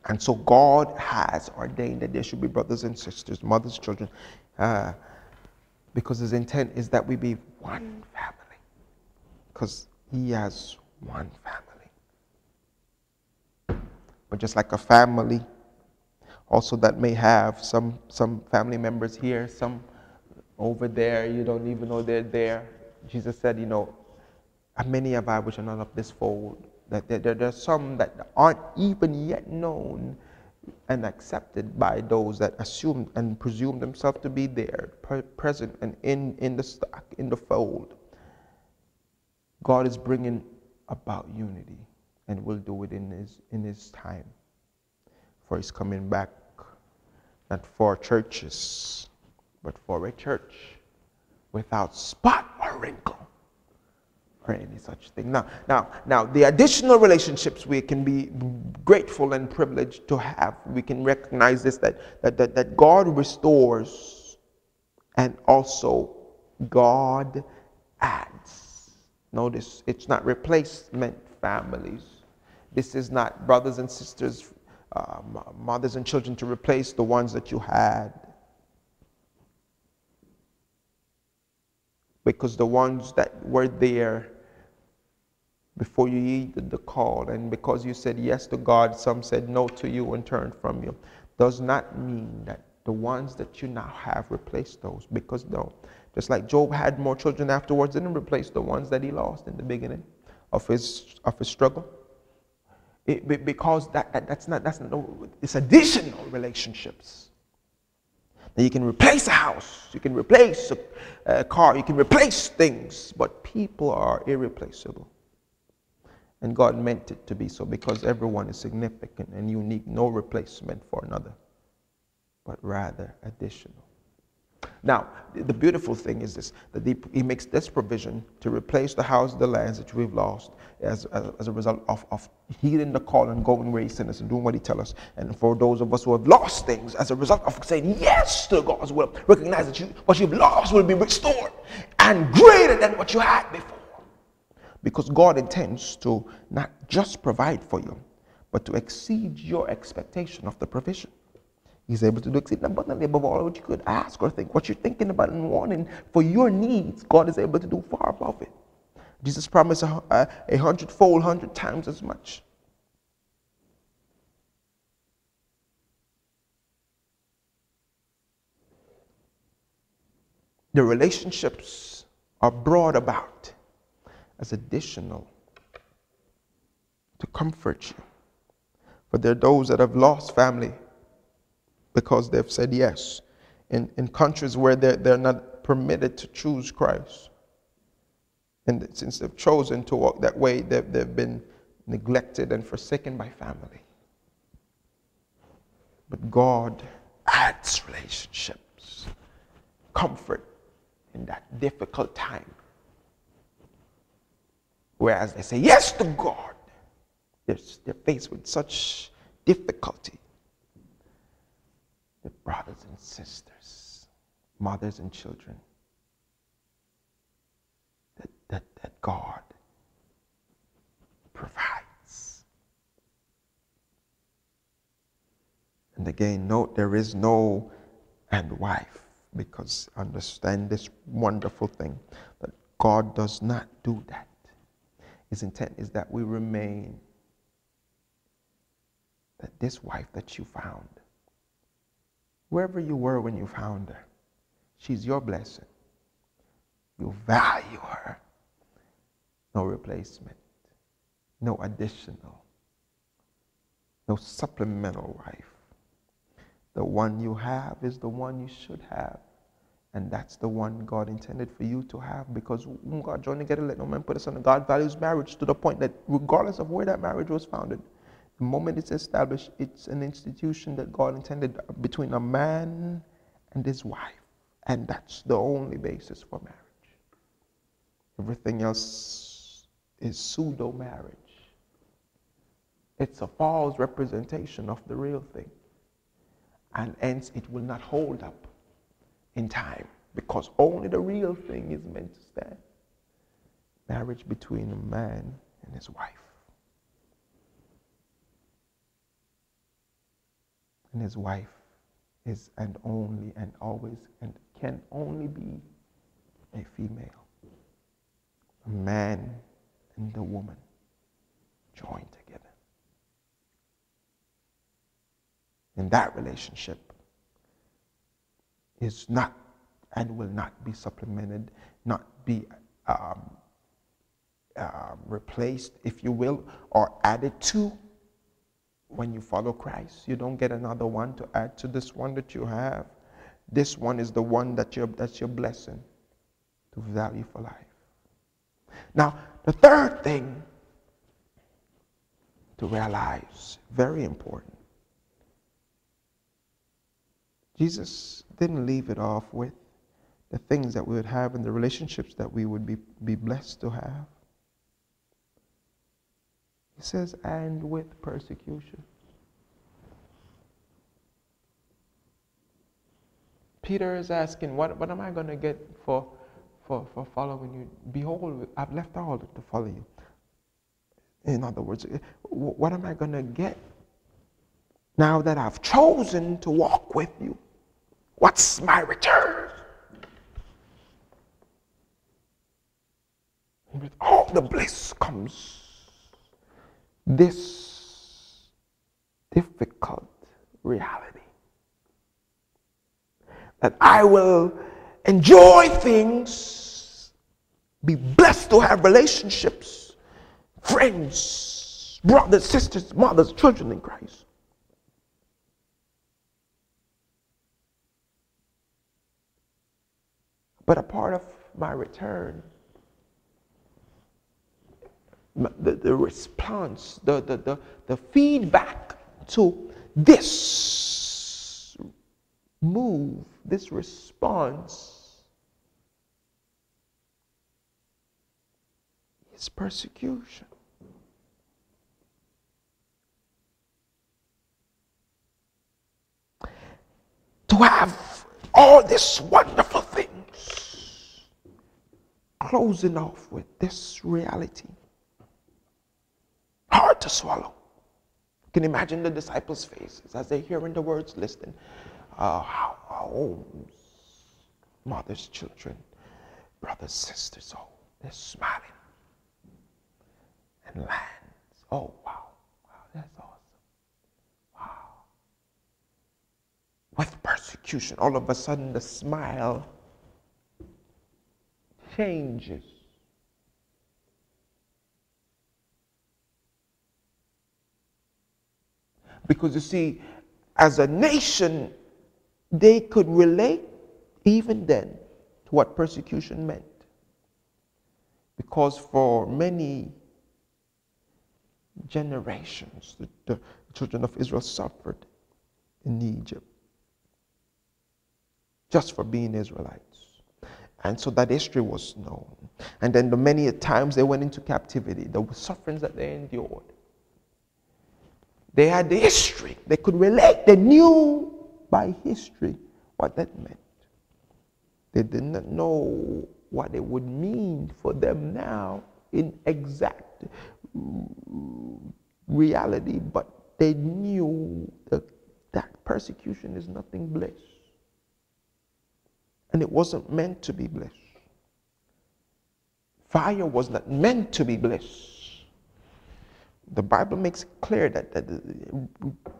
And so God has ordained that there should be brothers and sisters, mothers, children, because his intent is that we be one family, because he has one family. But just like a family, also that may have some family members here, some over there, you don't even know they're there. Jesus said, many have I which are not of this fold. That there are some that aren't even yet known and accepted by those that assume and presume themselves to be there, present and in the stock, in the fold. God is bringing about unity, and will do it in his time. For he's coming back, not for churches, but for a church without spot or wrinkle or any such thing. Now, the additional relationships we can be grateful and privileged to have. We can recognize this, that God restores, and also God adds. Notice, it's not replacement families. This is not brothers and sisters, mothers and children to replace the ones that you had. Because the ones that were there before you heeded the call, and because you said yes to God, some said no to you and turned from you, does not mean that the ones that you now have replaced those. Because no, just like Job had more children afterwards, didn't replace the ones that he lost in the beginning of his struggle. Because that's not it's additional relationships. Now you can replace a house, you can replace a car, you can replace things, but people are irreplaceable. And God meant it to be so, because everyone is significant and unique, no replacement for another, but rather additional. Now, the beautiful thing is this, that he makes this provision to replace the house, the lands that we've lost as a result of heeding the call and going where he sent us and doing what he tells us. And for those of us who have lost things as a result of saying yes to God's will, recognize that what you've lost will be restored and greater than what you had before. Because God intends to not just provide for you, but to exceed your expectation of the provision. He's able to do exceeding abundantly above all what you could ask or think. What you're thinking about and wanting for your needs, God is able to do far above it. Jesus promised 100-fold, 100 times as much. The relationships are brought about as additional to comfort you. For there are those that have lost family because they've said yes. In countries where they're not permitted to choose Christ. And since they've chosen to walk that way, they've been neglected and forsaken by family. But God adds relationships, comfort in that difficult time. Whereas they say yes to God, they're faced with such difficulty. The brothers and sisters, mothers and children, that God provides. And again, note there is no and wife, because understand this wonderful thing, that God does not do that. His intent is that we remain, that this wife that you found, wherever you were when you found her, she's your blessing. You value her. No replacement, no additional, no supplemental wife. The one you have is the one you should have. And that's the one God intended for you to have, because God joined together, let no man put us under. God values marriage to the point that regardless of where that marriage was founded, the moment it's established, it's an institution that God intended between a man and his wife. And that's the only basis for marriage. Everything else is pseudo-marriage. It's a false representation of the real thing. And hence it will not hold up in time, because only the real thing is meant to stand. Marriage between a man and his wife. and his wife is and only and always and can only be a female. A man and the woman joined together. And that relationship is not and will not be supplemented, not be replaced, if you will, or added to when you follow Christ. You don't get another one to add to this one that you have. This one is the one that's your blessing to value for life. Now, the third thing to realize, very important, Jesus didn't leave it off with the things that we would have and the relationships that we would be blessed to have. He says, and with persecution. Peter is asking, what am I going to get for following you? Behold, I've left all to follow you. In other words, what am I going to get now that I've chosen to walk with you? What's my return? And with all the bliss comes this difficult reality that I will enjoy things, be blessed to have relationships, friends, brothers, sisters, mothers, children in Christ. But a part of my return, the response, the feedback to this move, this response, is persecution. To have all these wonderful things, closing off with this reality. Hard to swallow. You can imagine the disciples' faces as they're hearing the words listed. Homes, mothers, children, brothers, sisters, oh, they're smiling. And lands, oh, wow, that's awesome. Wow. With persecution, all of a sudden the smile changes. Because you see, as a nation, they could relate even then to what persecution meant. Because for many generations, the children of Israel suffered in Egypt just for being Israelites. And so that history was known. And then the many times they went into captivity, the sufferings that they endured. They had the history. They could relate. They knew by history what that meant. They did not know what it would mean for them now in exact reality, but they knew that persecution is nothing bliss. And it wasn't meant to be bliss. Fire was not meant to be bliss. The Bible makes it clear that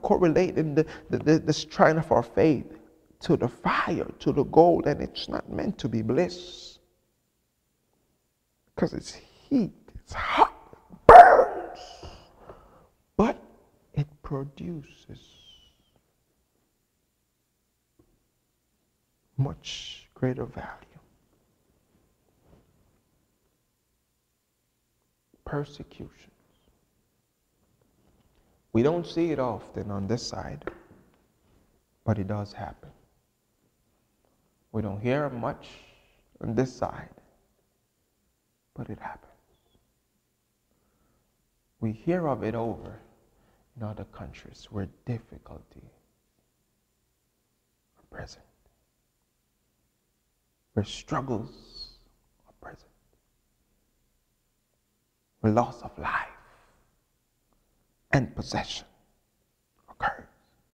correlating this triumph of our faith to the fire, to the gold, and it's not meant to be bliss. Because it's heat, it's hot, it burns. But it produces much greater value. Persecution. We don't see it often on this side, but it does happen. We don't hear much on this side, but it happens. We hear of it over in other countries where difficulty are present, where struggles are present, where loss of life and possessions